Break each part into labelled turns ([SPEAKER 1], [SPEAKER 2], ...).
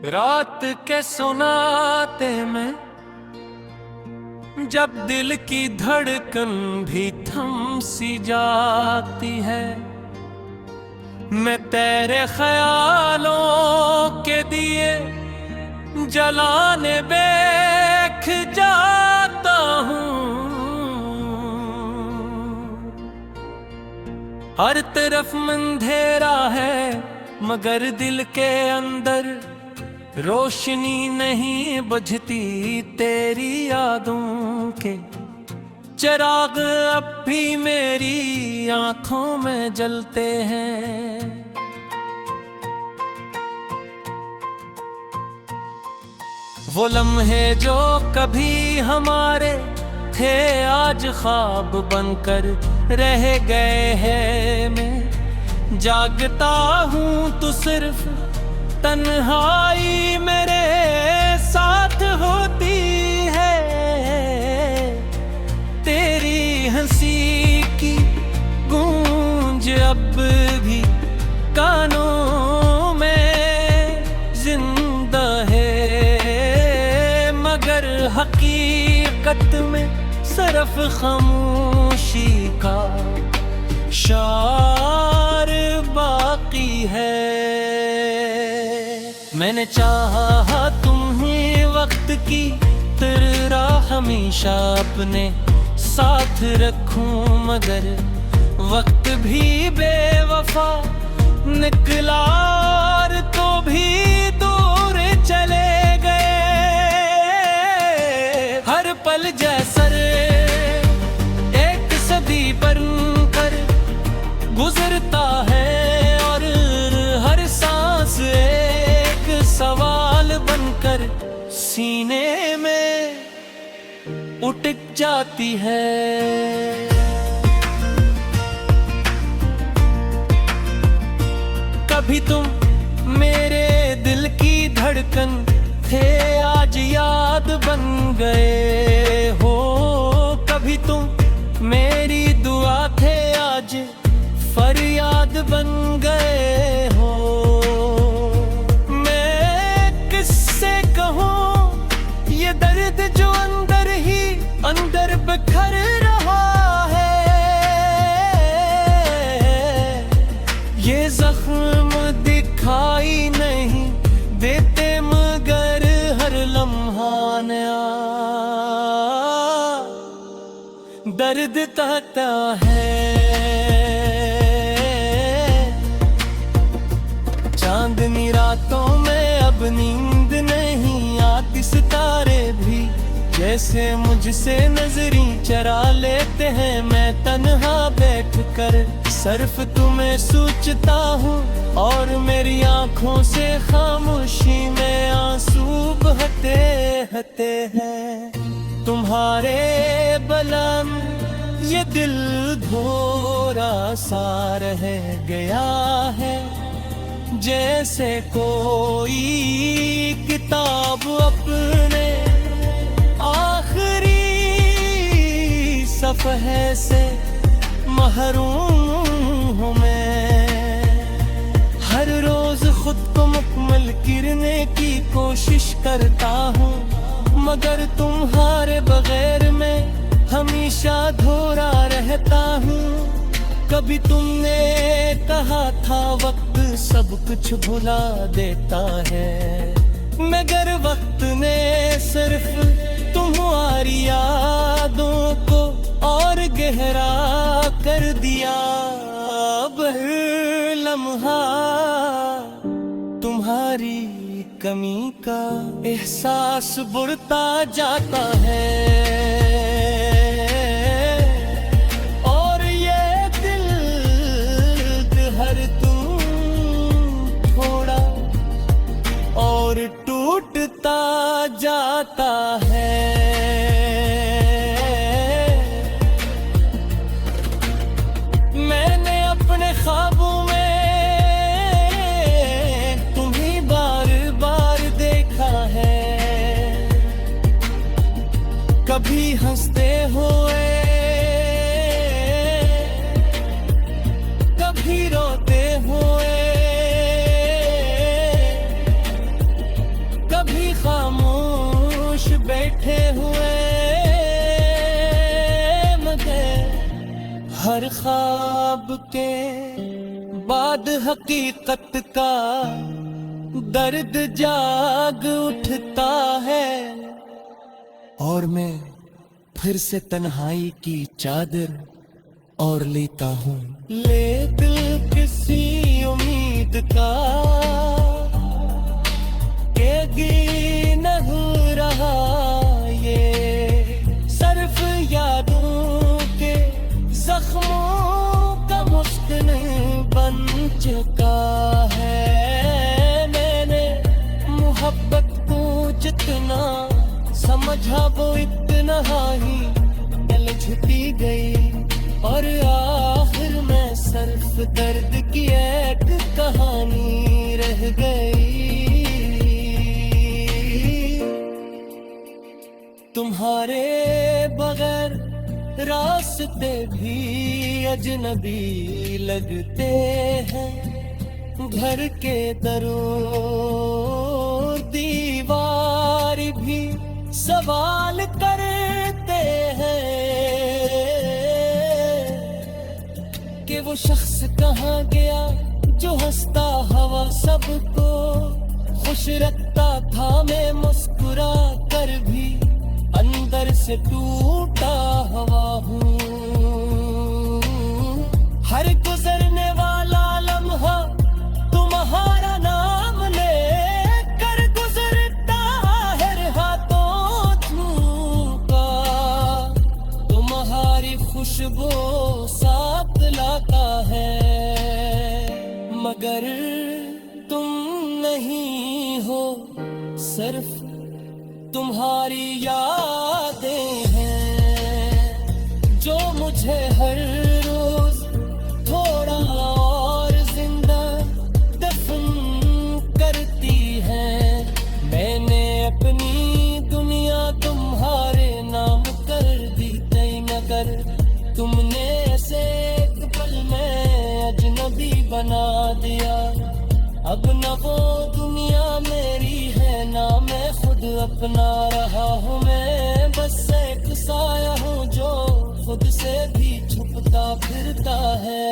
[SPEAKER 1] रात के सुनाते में जब दिल की धड़कन भी थम सी जाती है, मैं तेरे ख्यालों के दिए जलाने बेख जाता हूँ। हर तरफ अंधेरा है मगर दिल के अंदर रोशनी नहीं बुझती तेरी यादों के चिराग अब भी मेरी आंखों में जलते हैं। वो लम्हे जो कभी हमारे थे आज ख्वाब बनकर रह गए हैं। मैं जागता हूँ तो सिर्फ तन्हाई मेरे साथ होती है। तेरी हंसी की गूंज अब भी कानों में जिंदा है, मगर हकीकत में सिर्फ खामोशी का शार बाकी है। मैंने चाहा तुम्हें वक्त की तरह हमेशा अपने साथ रखूं, मगर वक्त भी बेवफा निकला और तो भी दूर चले गए। हर पल जैसे एक सदी बनकर गुजरता है और हर सांस सवाल बनकर सीने में उठक जाती है। कभी तुम मेरे दिल की धड़कन थे आज याद बन गए हो, कभी तुम मेरी दुआ थे आज फरियाद बन गए हो। ये दर्द जो अंदर ही अंदर बिखर रहा है, ये जख्म दिखाई नहीं देते मगर हर लम्हा नया दर्द कहता है। चांदनी रातों में अब नींद नहीं आती, सितारे भी जैसे मुझसे नजरी चरा लेते हैं। मैं तन्हा बैठकर सिर्फ तुम्हें सोचता हूँ और मेरी आंखों से खामोशी में आंसू बहते हते हैं। तुम्हारे बलम ये दिल भोरा सा रह गया है, जैसे कोई किताब अपने आखिरी सफ़हे से महरूम हूँ मैं। हर रोज खुद को मुकम्मल करने की कोशिश करता हूँ, मगर तुम्हारे बगैर मैं हमेशा अधूरा रहता हूँ। कभी तुमने कहा था वक्त सब कुछ भुला देता है, मगर वक्त ने सिर्फ तुम्हारी यादों को और गहरा कर दिया। अब हर लम्हा तुम्हारी कमी का एहसास बढ़ता जाता है। टूटता जाता है। मैंने अपने ख्वाबों में तुम्हें बार बार देखा है, कभी हंसते हुए, कभी रोते हुए। हर ख्वाब के बाद हकीकत का दर्द जाग उठता है, और मैं फिर से तन्हाई की चादर और लेता हूँ। ले दिल किसी उम्मीद का केगी नहीं रहा, ये सिर्फ यादों के जख्मों का मुस्किन बन चुका है। मैंने मोहब्बत को जितना समझा वो इतना ही दिल छुटी गई, और आखिर में सिर्फ दर्द की एक कहानी रह गई। तुम्हारे बगैर रास्ते भी अजनबी लगते हैं, घर के दरों दीवार भी सवाल करते हैं कि वो शख्स कहाँ गया जो हंसता हवा सबको खुश रखता था। मैं मुस्कुरा कर भी अंदर से टूटा हुआ हूँ। हर गुजरने वाला लम्हा तुम्हारा नाम ले कर गुजरता है हाथों छूका, तुम्हारी खुशबू साथ लाता है, मगर तुम नहीं हो, सिर्फ तुम्हारी यादें हैं जो मुझे हर रोज थोड़ा और जिंदा दफन करती है। मैंने अपनी दुनिया तुम्हारे नाम कर दी तय, मगर तुमने ऐसे एक पल में अजनबी बना दिया। अब न वो दुनिया मेरी है ना मैं खुद अपना रहा हूँ। मैं बस एक साया हूँ जो खुद से भी छुपता फिरता है।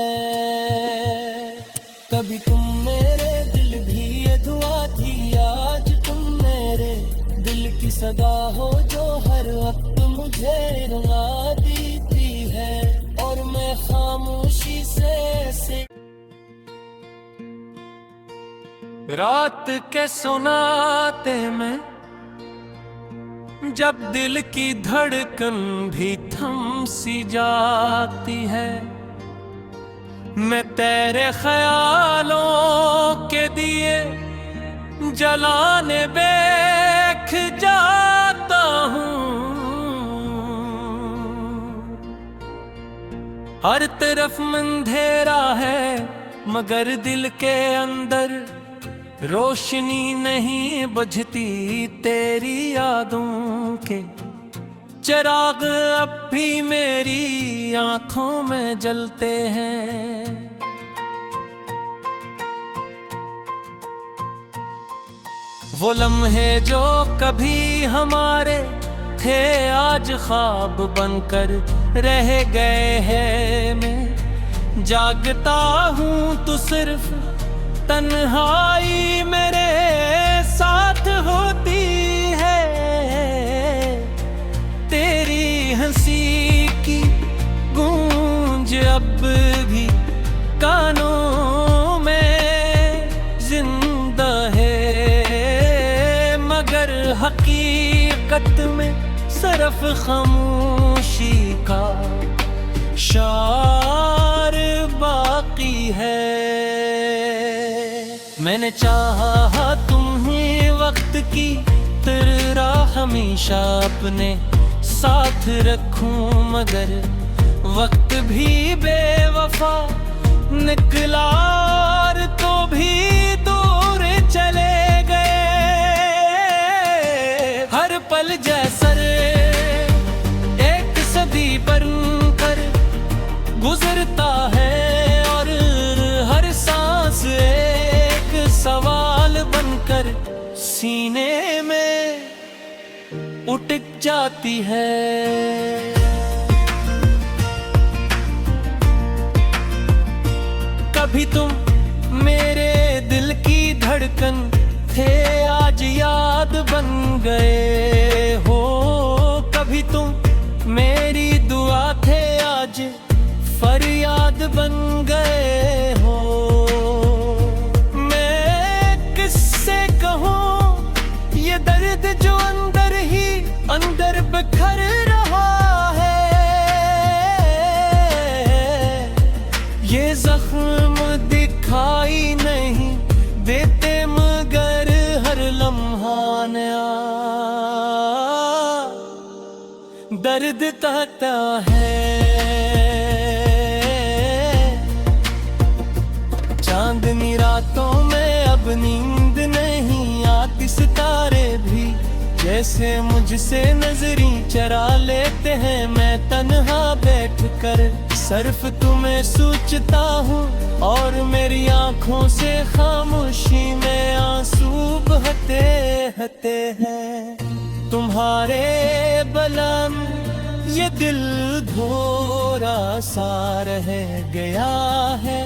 [SPEAKER 1] कभी तुम मेरे दिल भी ये दुआ थी, आज तुम मेरे दिल की सदा हो जो हर वक्त मुझे रुला देती है, और मैं खामोशी से रात के सुनाते में जब दिल की धड़कन भी थम सी जाती है। मैं तेरे ख्यालों के दिए जलाने बेख जाता हूँ। हर तरफ अंधेरा है मगर दिल के अंदर रोशनी नहीं बुझती तेरी यादों के चिराग अब भी मेरी आंखों में जलते हैं। वो लम्हे जो कभी हमारे थे आज ख्वाब बनकर रह गए हैं। मैं जागता हूँ तो सिर्फ तन्हाई मेरे साथ होती है। तेरी हंसी की गूंज अब भी कानों में जिंदा है, मगर हकीकत में सिर्फ खामोशी का शार बाकी है। मैंने चाहा तुम्हें वक्त की तरह हमेशा अपने साथ रखूं, मगर वक्त भी बेवफा निकला और तो भी दूर चले गए। हर पल जैसर एक सदी बनकर गुजरता है और हर सांस सवाल बनकर सीने में उठक जाती है। कभी तुम मेरे दिल की धड़कन थे, आज याद बन गए हो। कभी तुम मेरी दुआ थे, आज फरियाद बन गए हो। मैं किससे कहूँ ये दर्द जो अंदर ही अंदर बिखर रहा है। ये जख्म दिखाई नहीं देते मगर हर लम्हा नया दर्द कहता है। चांदनी रातों में अब नींद नहीं आती, सितारे भी जैसे मुझसे नजरी चरा लेते हैं। मैं तन्हा बैठ कर सिर्फ तुम्हें सोचता हूँ और मेरी आंखों से खामोशी में आंसू बहते हते हैं। तुम्हारे बलम ये दिल भोरा सा रह गया है,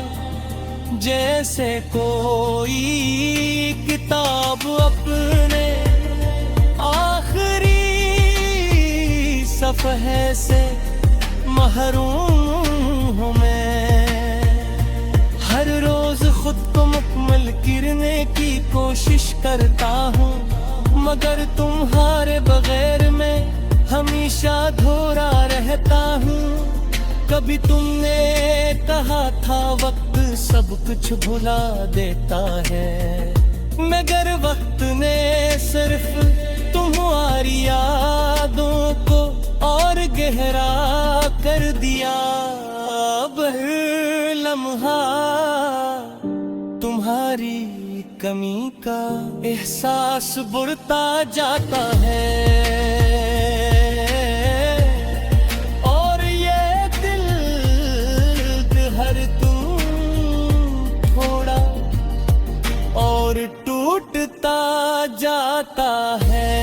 [SPEAKER 1] जैसे कोई किताब अपने आखिरी सफ़हे से महरूम हूँ मैं। हर रोज खुद को मुकम्मल करने की कोशिश करता हूँ, मगर तुम्हारे बगैर मैं हमेशा अधूरा रहता हूँ। कभी तुमने कहा था वक्त सब कुछ भुला देता है, मगर वक्त ने सिर्फ तुम्हारी यादों को और गहरा कर दिया। अब हर लम्हा तुम्हारी कमी का एहसास बढ़ता जाता है। और ये दिल हर तुम थोड़ा और टूटता जाता है।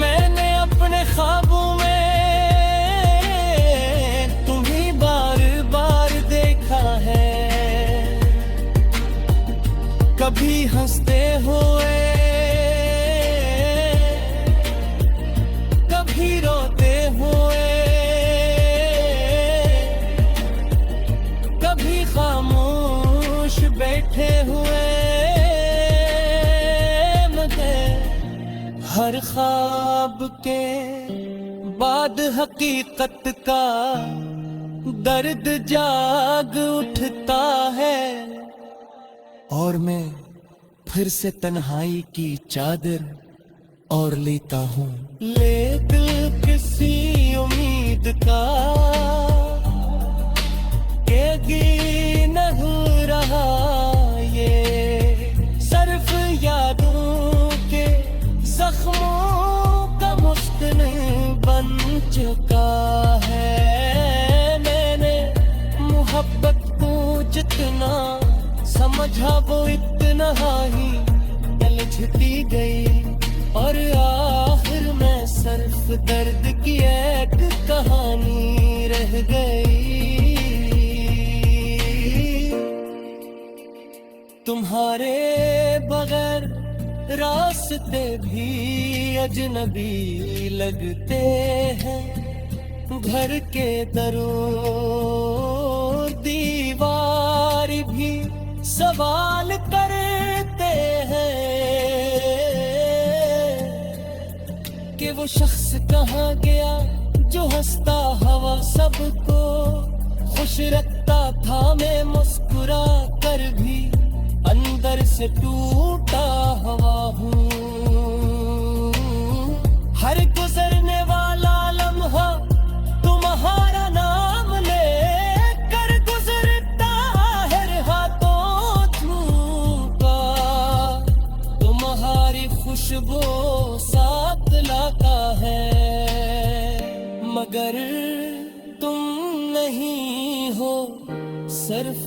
[SPEAKER 1] मैंने अपने ख्वाबों में तुम्हें बार बार देखा है, कभी हंसते हुए कभी रोते हुए, कभी खामोश बैठे हुए। मगर हर ख्वाब के बाद हकीकत का दर्द जाग उठता है, और मैं फिर से तन्हाई की चादर और लेता हूँ। ले दिल किसी उम्मीद का कि नहीं रहा, ये सिर्फ यादों के जख्मों का मुस्किन बन चुका है। मैंने मोहब्बत को जितना समझा वो इतना ही उलझती गई, और आखिर में सिर्फ दर्द की एक कहानी रह गई। तुम्हारे बगैर रास्ते भी अजनबी लगते हैं, घर के दरों दीवार भी सवाल करते हैं कि वो शख्स कहाँ गया जो हंसता हवा सबको खुश रखता था। मैं मुस्कुरा कर भी अंदर से टूटा हुआ हूँ। हर गुजरने वाला लम्हा तुम्हारा नाम ले कर गुजरता है हाथों छूटा। तुम्हारी खुशबू साथ लाता है, मगर तुम नहीं हो, सिर्फ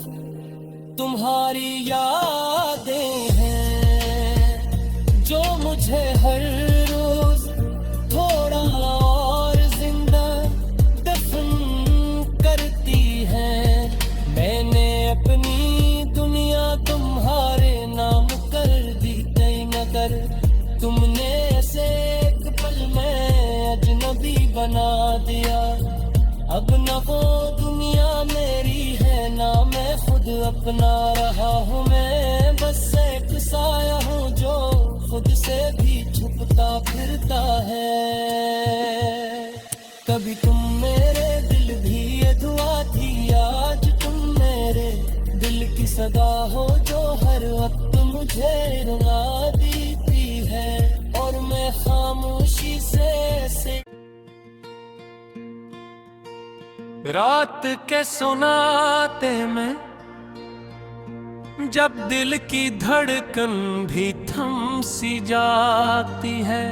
[SPEAKER 1] तुम्हारी यादें हैं जो मुझे हर रोज थोड़ा और जिंदा अपना रहा हूँ मैं, बस एक साया हूँ जो खुद से भी छुपता फिरता है। कभी तुम मेरे दिल भी ये दुआ थी, आज तुम मेरे दिल की सदा हो जो हर वक्त मुझे रुला देती है, और मैं खामोशी से रात के सुनाते में जब दिल की धड़कन भी थम सी जाती है,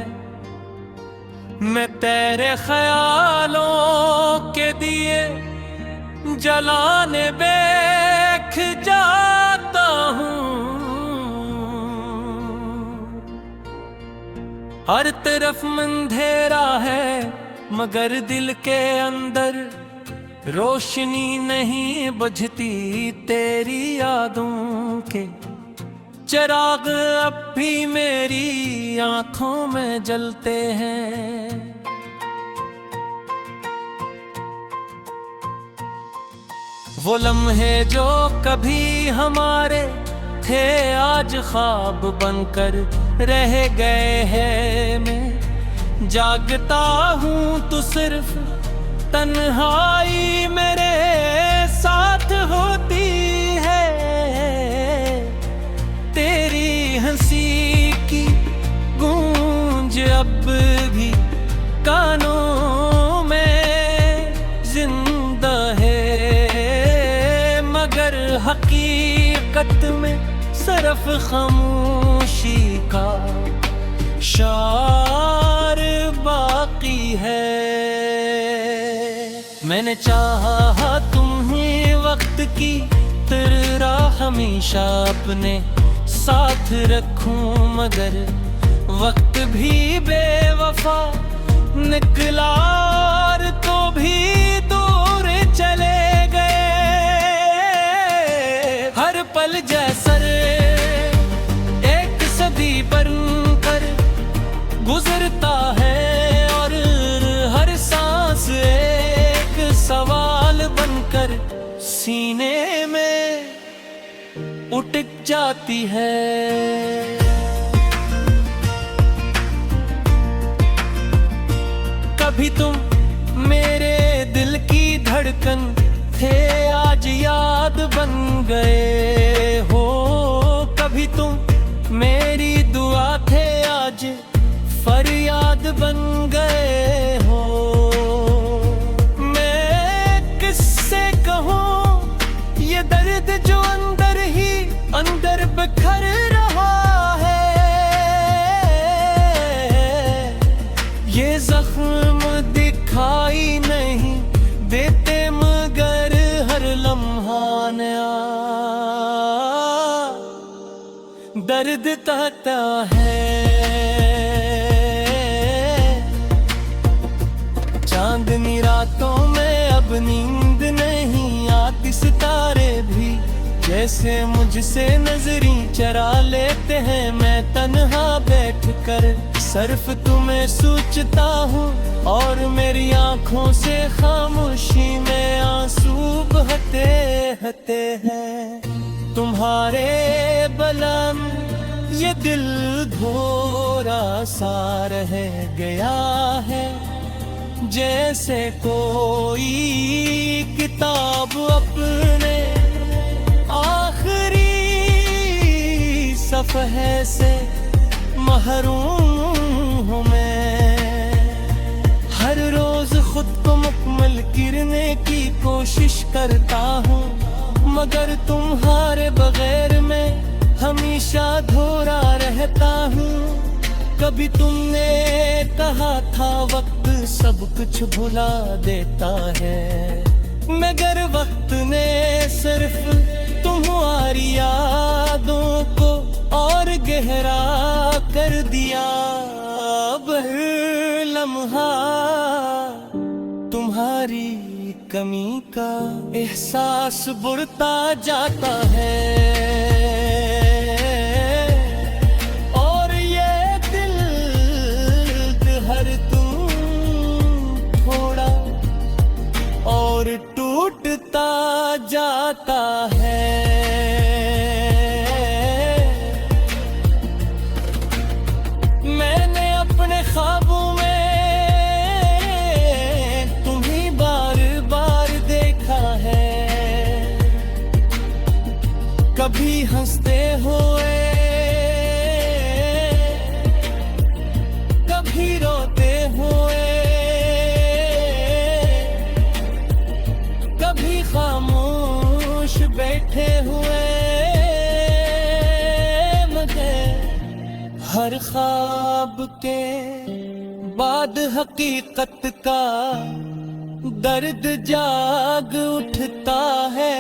[SPEAKER 1] मैं तेरे ख्यालों के दिए जलाने बेख जाता हूँ। हर तरफ अंधेरा है मगर दिल के अंदर रोशनी नहीं बुझती तेरी यादों के चिराग अब भी मेरी आंखों में जलते हैं। वो लम्हे जो कभी हमारे थे आज ख्वाब बनकर रह गए हैं। मैं जागता हूँ तो सिर्फ तन्हाई मेरे साथ होती है। तेरी हंसी की गूंज अब भी कानों में जिंदा है, मगर हकीकत में सिर्फ खामोशी का शार बाकी है। मैंने चाहा तुम्हें वक्त की तरह हमेशा अपने साथ रखूं, मगर वक्त भी बेवफा निकला और तो भी दूर चले गए। हर पल जैसर एक सदी बनकर गुजरता है, और हर सांस एक सवाल बनकर सीने में उठ जाती है। कभी तुम मेरे दिल की धड़कन थे, आज याद बन गए हो। कभी तुम मेरी दुआ थे, आज फरियाद बन गए हो। मैं किससे कहूँ ये दर्द जो अंदर ही अंदर बिखर रहा है। ये जख्म दिखाई नहीं देते मगर हर लम्हा नया दर्द कहता है। चांदनी रातों में अब नींद नहीं आती, सितारे भी जैसे मुझसे नजरी चरा लेते हैं। मैं तन्हा बैठकर सिर्फ तुम्हें सोचता हूँ, और मेरी आंखों से खामोशी में आंसू बहते हते हैं। तुम्हारे बलम ये दिल भोरा सा रह गया है, जैसे कोई किताब अपने आखिरी सफ़हे से महरूम हूँ मैं। हर रोज खुद को मुकम्मल करने की कोशिश करता हूँ, मगर तुम्हारे बगैर मैं हमेशा अधूरा रहता हूँ। कभी तुमने कहा था वक्त सब कुछ भुला देता है, मगर वक्त ने सिर्फ तुम्हारी यादों को और गहरा कर दिया। अब हर लम्हा तुम्हारी कमी का एहसास बढ़ता जाता है, और ये दिल हर तुम थोड़ा और टूटता जाता है। कभी हंसते हुए, कभी रोते हुए, कभी खामोश बैठे हुए, मगर हर ख्वाब के बाद हकीकत का दर्द जाग उठता है,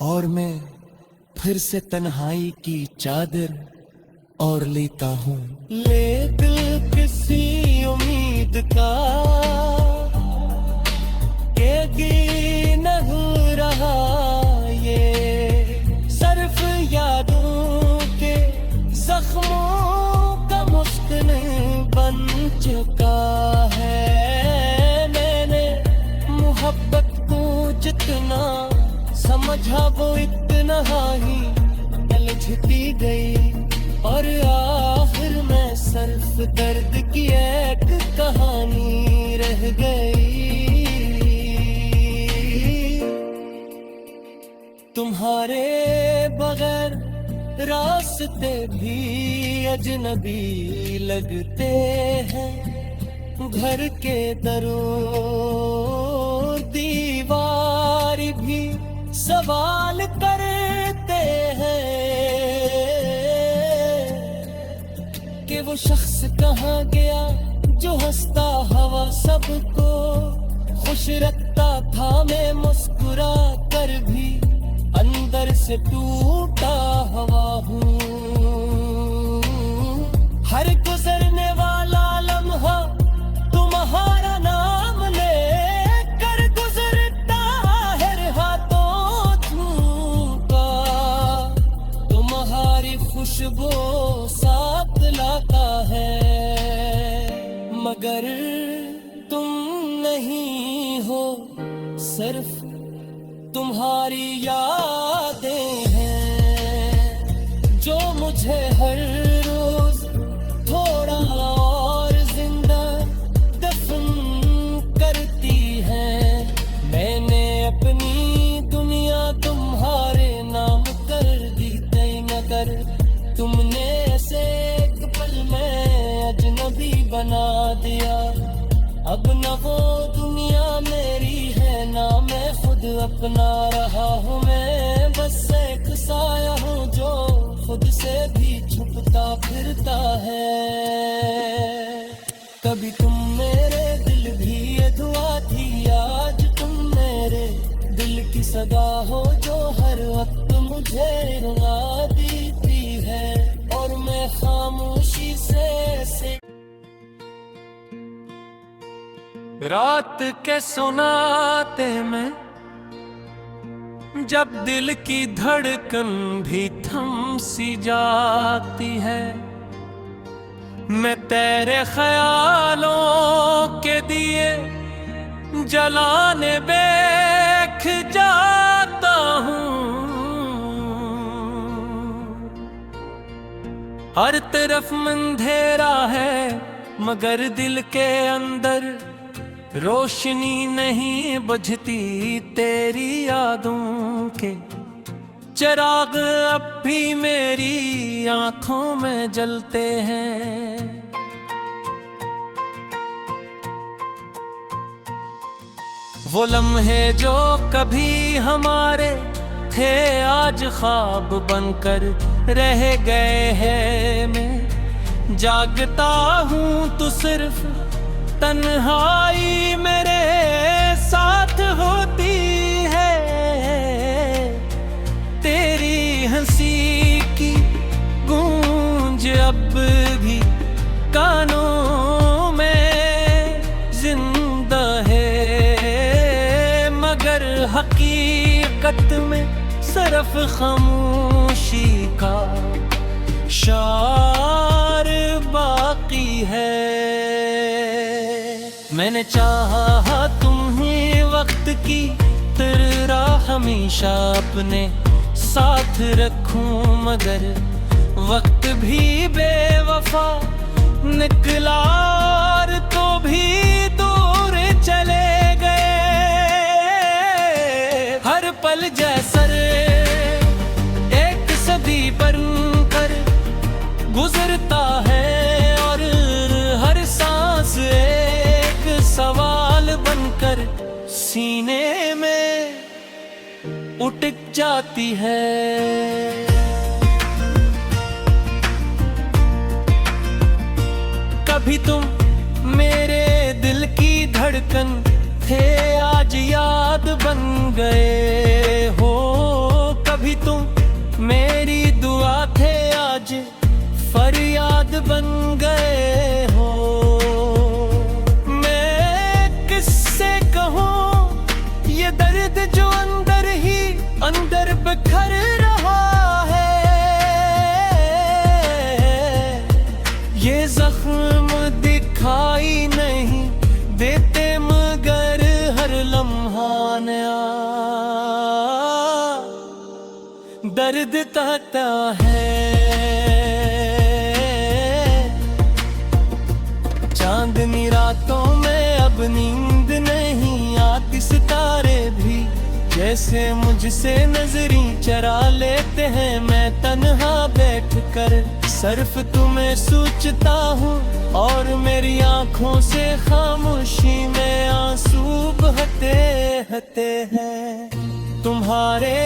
[SPEAKER 1] और मैं फिर से तन्हाई की चादर और लेता हूँ। ले दिल किसी उम्मीद का के गिन नहीं रहा, ये सिर्फ यादों के जख्मों का मुस्किन बन चुका है। मैंने मोहब्बत को जितना समझा वो इतना ही उलझती गई, और आखिर में सिर्फ दर्द की एक कहानी रह गई। तुम्हारे बगैर रास्ते भी अजनबी लगते हैं, घर के दरों दीवार भी सवाल करते हैं कि वो शख्स कहाँ गया जो हंसता हवा सबको खुश रखता था। मैं मुस्कुरा कर भी अंदर से टूटा हुआ हूँ। हर गुजरने वाला लम्हा तुम्हारा नाम ले कर गुजरता है हाथों झूठा, तुम्हारी खुशबू साथ लाता है, मगर तुम नहीं हो, सिर्फ तुम्हारी यादें हैं जो मुझे हर रोज थोड़ा और जिंदा दफन करती हैं। मैंने अपनी दुनिया तुम्हारे नाम कर दी थी, मगर तुमने ऐसे एक पल में अजनबी बना दिया। अब न वो दुनिया मेरी है, ना मैं खुद अपना रहा हूँ। मैं बस एक साया हूँ जो खुद से भी छुपता फिरता है। कभी तुम मेरे दिल भी ये दुआ थी, आज तुम मेरे दिल की सदा हो जो हर वक्त मुझे रुला देती है, और मैं खामोशी से रात के सुनाते में जब दिल की धड़कन भी थम सी जाती है, मैं तेरे ख्यालों के दिए जलाने बेख जाता हूँ। हर तरफ अंधेरा है मगर दिल के अंदर रोशनी नहीं बुझती तेरी यादों के चिराग अब भी मेरी आंखों में जलते हैं। वो लम्हे जो कभी हमारे थे आज ख्वाब बनकर रह गए हैं। मैं जागता हूँ तो सिर्फ तन्हाई मेरे साथ होती है। तेरी हंसी की गूंज अब भी कानों में जिंदा है, मगर हकीकत में सिर्फ खामोशी का शार बाकी है। मैंने चाहा तुम्हें वक्त की तरह हमेशा अपने साथ रखूं, मगर वक्त भी बेवफा निकला और तो भी दूर चले गए। हर पल जैसे गुजरता है और हर सांस एक सवाल बनकर सीने में उठक जाती है। कभी तुम मेरे दिल की धड़कन थे, आज याद बन गए हो। कभी तुम मेरी दुआ थे, आज फरियाद बन गए हो। मैं किससे कहूँ ये दर्द जो अंदर ही अंदर बिखर रहा है। ये जख्म दिखाई नहीं देते मगर हर लम्हा नया दर्द कहता है। चांदनी रातों में अब नींद नहीं आती, सितारे भी जैसे मुझसे नजरी चरा लेते हैं। मैं तन्हा बैठकर सिर्फ तुम्हें सोचता हूँ और मेरी आंखों से खामोशी में आंसू बहते हते हैं। तुम्हारे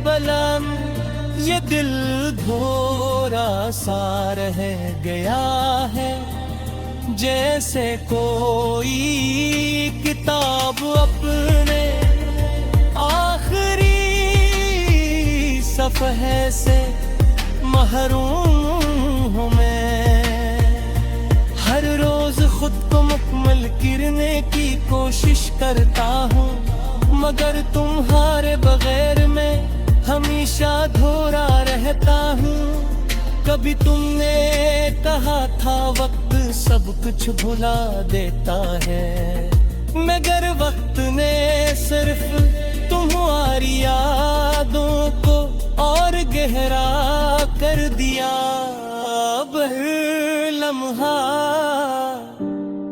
[SPEAKER 1] बलम ये दिल भोरा सा रह गया है, जैसे कोई किताब अपने आखिरी सफ़हे से महरूम हूँ मैं। हर रोज खुद को मुकम्मल करने की कोशिश करता हूँ, मगर तुम्हारे बगैर मैं हमेशा अधूरा रहता हूँ। कभी तुमने कहा था वक्त सब कुछ भुला देता है, मगर वक्त ने सिर्फ तुम्हारी यादों को और गहरा कर दिया। अब हर लम्हा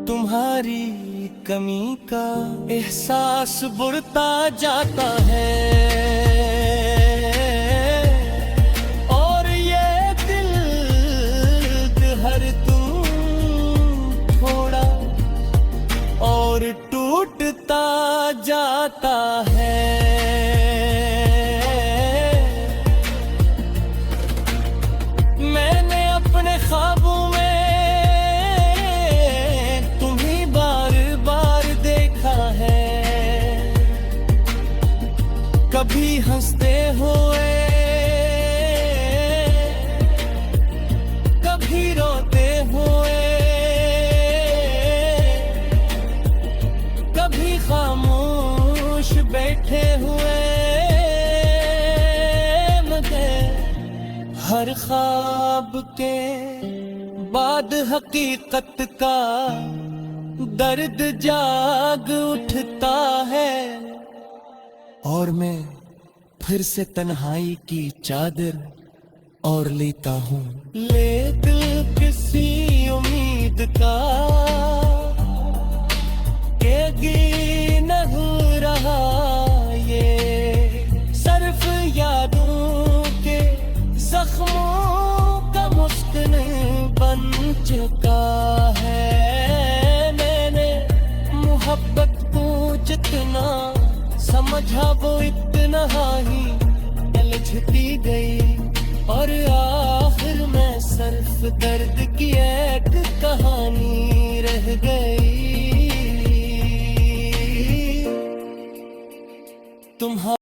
[SPEAKER 1] तुम्हारी कमी का एहसास बढ़ता जाता है। और ये दिल हर तुम थोड़ा और टूटता जाता है। मैंने अपने ख्वाबों में तुम्हें बार बार देखा है, कभी हंसते हुए कभी रोते हुए, कभी खामोश बैठे हुए। मगर हर ख्वाब के बाद हकीकत का दर्द जाग उठता है, और मैं फिर से तन्हाई की चादर और लेता हूँ। ले दिल किसी उम्मीद का केगी नहीं रहा, ये सिर्फ यादों के जख्मों का मुस्कान बन चुका है। मैंने मोहब्बत को जितना समझा वो इतना ही उलझती गई, और आखिर में सिर्फ दर्द की एक कहानी रह गई। तुम्हारा